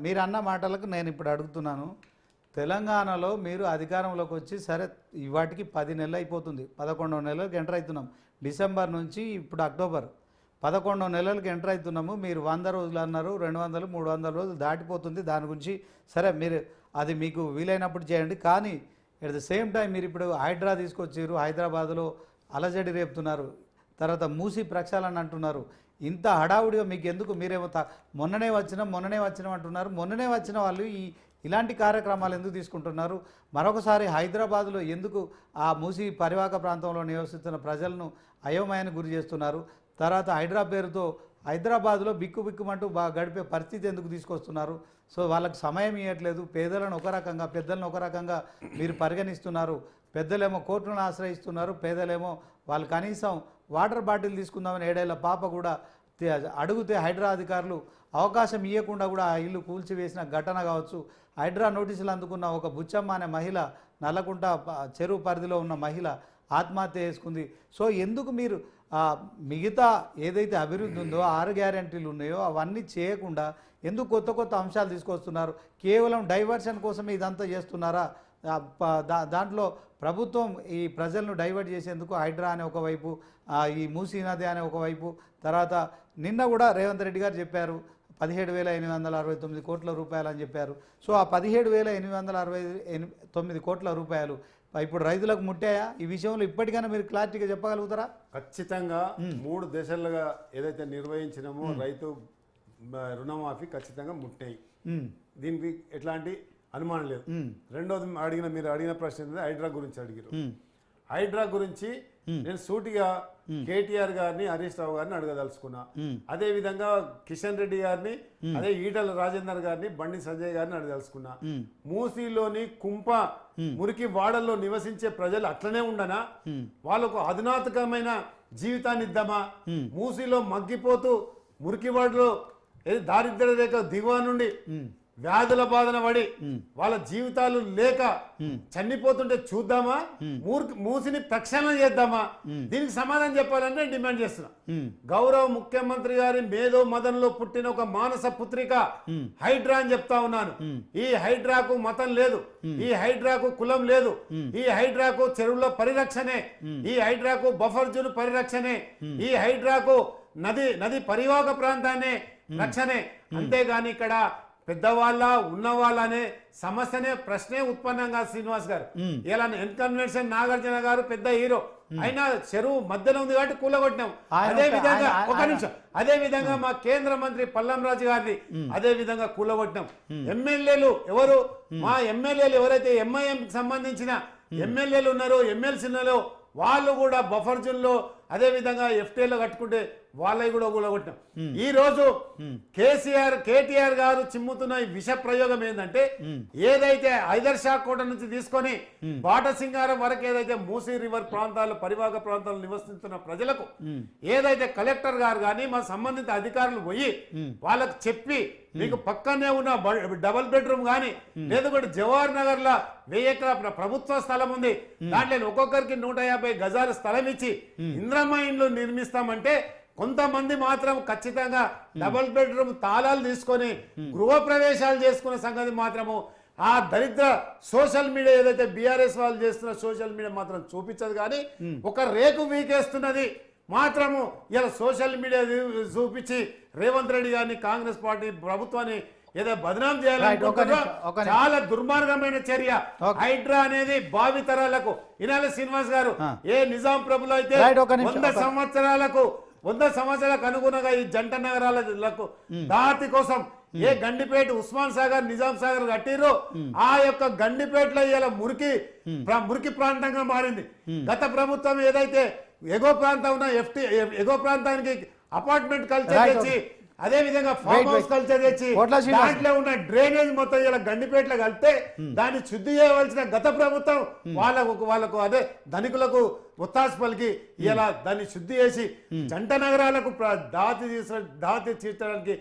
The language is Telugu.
మీరు అన్న మాటలకు నేను ఇప్పుడు అడుగుతున్నాను. తెలంగాణలో మీరు అధికారంలోకి వచ్చి సరే వాటికి 10 నెలలు అయిపోతుంది, 11వ నెలలకు ఎంటర్ అవుతున్నాం. డిసెంబర్ నుంచి ఇప్పుడు అక్టోబర్ 11వ నెలలకు ఎంటర్ అవుతున్నాము. మీరు 100 రోజులు అన్నారు, 200, 300 రోజులు దాటిపోతుంది. దాని గురించి సరే మీరు అది మీకు వీలైనప్పుడు చేయండి. కానీ ఎట్ ద సేమ్ టైం మీరు ఇప్పుడు హైడ్రా తీసుకొచ్చారు, హైదరాబాద్లో అలజడి రేపుతున్నారు, తర్వాత మూసి ప్రక్షాళన అంటున్నారు. ఇంత హడావుడిగా మీకు ఎందుకు? మీరేమో మొన్ననే వచ్చినాం అంటున్నారు. మొన్ననే వచ్చిన వాళ్ళు ఇలాంటి కార్యక్రమాలు ఎందుకు తీసుకుంటున్నారు? మరొకసారి హైదరాబాద్లో ఎందుకు ఆ మూసి పరివాహక ప్రాంతంలో నివసిస్తున్న ప్రజలను అయోమయానికి గురి చేస్తున్నారు? తర్వాత హైడ్రా పేరుతో హైదరాబాద్లో బిక్కుమంటూ గడిపే పరిస్థితి ఎందుకు తీసుకొస్తున్నారు? సో వాళ్ళకి సమయం ఇవ్వట్లేదు. పేదలను ఒక రకంగా, పెద్దలను ఒక రకంగా మీరు పరిగణిస్తున్నారు. పెద్దలేమో కోర్టులను ఆశ్రయిస్తున్నారు, పేదలేమో వాళ్ళు కనీసం వాటర్ బాటిల్ తీసుకుందామని 7 ఏళ్ల పాప కూడా అడిగితే హైడ్రా అధికారులు అవకాశం ఇవ్వకుండా కూడా ఆ ఇల్లు కూల్చివేసిన ఘటన కావచ్చు. హైడ్రా నోటీసులు అందుకున్న ఒక బుచ్చమ్మ అనే మహిళ, నల్లకుంట చెరువు పరిధిలో ఉన్న మహిళ ఆత్మహత్య చేసుకుంది. సో ఎందుకు మీరు మిగతా ఏదైతే అభివృద్ధి ఉందో 6 గ్యారెంటీలు ఉన్నాయో అవన్నీ చేయకుండా ఎందుకు కొత్త అంశాలు తీసుకొస్తున్నారు? కేవలం డైవర్షన్ కోసమే ఇదంతా చేస్తున్నారా? దాంట్లో ప్రభుత్వం ఈ ప్రజలను డైవర్ట్ చేసేందుకు హైడ్రా అనే ఒకవైపు, ఈ మూసీ నది అనే ఒకవైపు, తర్వాత నిన్న కూడా రేవంత్ రెడ్డి గారు చెప్పారు 17,869 కోట్ల రూపాయలు అని చెప్పారు. సో ఆ 17,869 కోట్ల రూపాయలు ఇప్పుడు రైతులకు ముట్టాయా? ఈ విషయంలో ఇప్పటికైనా మీరు క్లారిటీగా చెప్పగలుగుతారా? ఖచ్చితంగా 3 దశలుగా ఏదైతే నిర్వహించినామో రైతు రుణమాఫీ ఖచ్చితంగా ముట్టాయి. దీనికి ఎట్లాంటి అనుమానం లేదు. రెండోది మీరు అడిగిన ప్రశ్న హైడ్రా గురించి అడిగారు. హైడ్రా గురించి నేను సూటిగా కేటీఆర్ గారిని, హరీష్ రావు గారిని అడగదలుచుకున్నా. అదే విధంగా కిషన్ రెడ్డి గారిని, అదే ఈటల రాజేందర్ గారిని, బండి సంజయ్ గారిని అడగదలుచుకున్నా. మూసీలోని కుంప మురికి వాడల్లో నివసించే ప్రజలు అట్లనే ఉండనా? వాళ్ళకు అధునాతకమైన జీవితాన్ని ఇద్దామా? మూసీలో మగ్గిపోతూ మురికి వాడలో దారిద్ర్య రేఖ దిగువ నుండి వ్యాధుల బాధన పడి వాళ్ళ జీవితాలు లేక చనిపోతుంటే చూద్దామా? మూసిని ప్రక్షాళన చేద్దామా? దీనికి సమాధానం చెప్పాలంటే డిమాండ్ చేస్తున్నా. గౌరవ ముఖ్యమంత్రి గారి మేధో మదన్లో పుట్టిన ఒక మానస పుత్రిక హైడ్రా అని చెప్తా ఉన్నాను. ఈ హైడ్రాకు మతం లేదు, ఈ హైడ్రాకు కులం లేదు, ఈ హైడ్రాకు చెరువుల పరిరక్షణే, ఈ హైడ్రాకు బఫర్ జోన్ పరిరక్షణే, ఈ హైడ్రాకు నది పరివాహక ప్రాంతాన్ని రక్షణే. అంతేగాని ఇక్కడ పెద్దవాళ్ళ ఉన్నవాళ్ళ అనే సమస్యనే ప్రశ్నే ఉత్పన్నంగా శ్రీనివాస్ గారు ఇలా ఎన్కన్వెన్షన్ నాగార్జున గారు పెద్ద హీరో అయినా చెరువు మధ్యలో ఉంది కాబట్టి కూలగొట్టినాం. అదే విధంగా ఒక నిమిషం, అదే విధంగా మా కేంద్ర మంత్రి పల్లం రాజు గారిని అదే విధంగా కూలగొట్టినాం. ఎమ్మెల్యేలు ఎవరు? మా ఎమ్మెల్యేలు ఎవరైతే ఎంఐఎం సంబంధించిన ఎమ్మెల్యేలు ఉన్నారో, ఎమ్మెల్సీ ఉన్నారో వాళ్ళు కూడా బఫర్ జోన్ లో అదే విధంగా ఎఫ్టీఏలో కట్టుకుంటే వాళ్ళవి కూడా కూలగొట్టినాం. ఈ రోజు కేటీఆర్ గారు చిమ్ముతున్న ఈ విష ప్రయోగం ఏంటంటే, ఏదైతే ఐదర్షా కోట నుంచి తీసుకొని బాటసింగారం వరకు ఏదైతే మూసీ రివర్ ప్రాంతాలు, పరివాహక ప్రాంతాలు నివసిస్తున్న ప్రజలకు ఏదైతే కలెక్టర్ గారు కానీ మా సంబంధిత అధికారులు పోయి వాళ్ళకు చెప్పి మీకు పక్కనే ఉన్న డబుల్ బెడ్రూమ్ కానీ లేదంటే జవహర్ నగర్ లా 1000 ఎకరాల ప్రభుత్వ స్థలం ఉంది, దాంట్లో ఒక్కొక్కరికి 150 గజాల స్థలం ఇచ్చి ఇంద్రమ్మ ఇండ్లు నిర్మిస్తామంటే కొంతమంది మాత్రం ఖచ్చితంగా డబుల్ బెడ్రూమ్ తాళాలు తీసుకొని గృహ ప్రవేశాలు చేసుకున్న సంగతి మాత్రము ఆ దరిద్ర సోషల్ మీడియా ఏదైతే బీఆర్ఎస్ వాళ్ళు చేస్తున్న సోషల్ మీడియా మాత్రం చూపించదు. కానీ ఒక రేకు వీకేస్తున్నది మాత్రము ఇలా సోషల్ మీడియా చూపించి రేవంత్ రెడ్డి గారిని, కాంగ్రెస్ పార్టీ ప్రభుత్వాన్ని ఏదో బదనాం చేయాలనుకుంటున్నారో చాలా దుర్మార్గమైన చర్య. హైడ్రా అనేది భావితరాలకు ఇనాల శ్రీనివాస్ గారు ఏ నిజాం ప్రభులో అయితే 100 సంవత్సరాలకు అనుగుణంగా ఈ జంట నగరాలకు దాతి కోసం ఏ గండిపేట, ఉస్మాన్ సాగర్, నిజాం సాగర్ కట్టిరో ఆ యొక్క గండిపేటలో ఇలా మురికి ప్రాంతంగా మారింది. గత ప్రభుత్వం ఏదైతే ఎగో ప్రాంతం ఉన్న ఎగో ప్రాంతానికి అపార్ట్మెంట్ కల్చర్ తెచ్చి, అదే విధంగా ఫార్మ్ హౌస్ కల్చర్ తెచ్చి దాంట్లో ఉన్న డ్రైనేజ్ మొత్తం ఇలా గండిపేటలో కలిపితే దాన్ని శుద్ధి చేయవలసిన గత ప్రభుత్వం వాళ్ళకు అదే ధనికులకు ఒత్తాసు పలికి ఇలా దాన్ని శుద్ధి చేసి జంట నగరాలకు దాతి తీర్చడానికి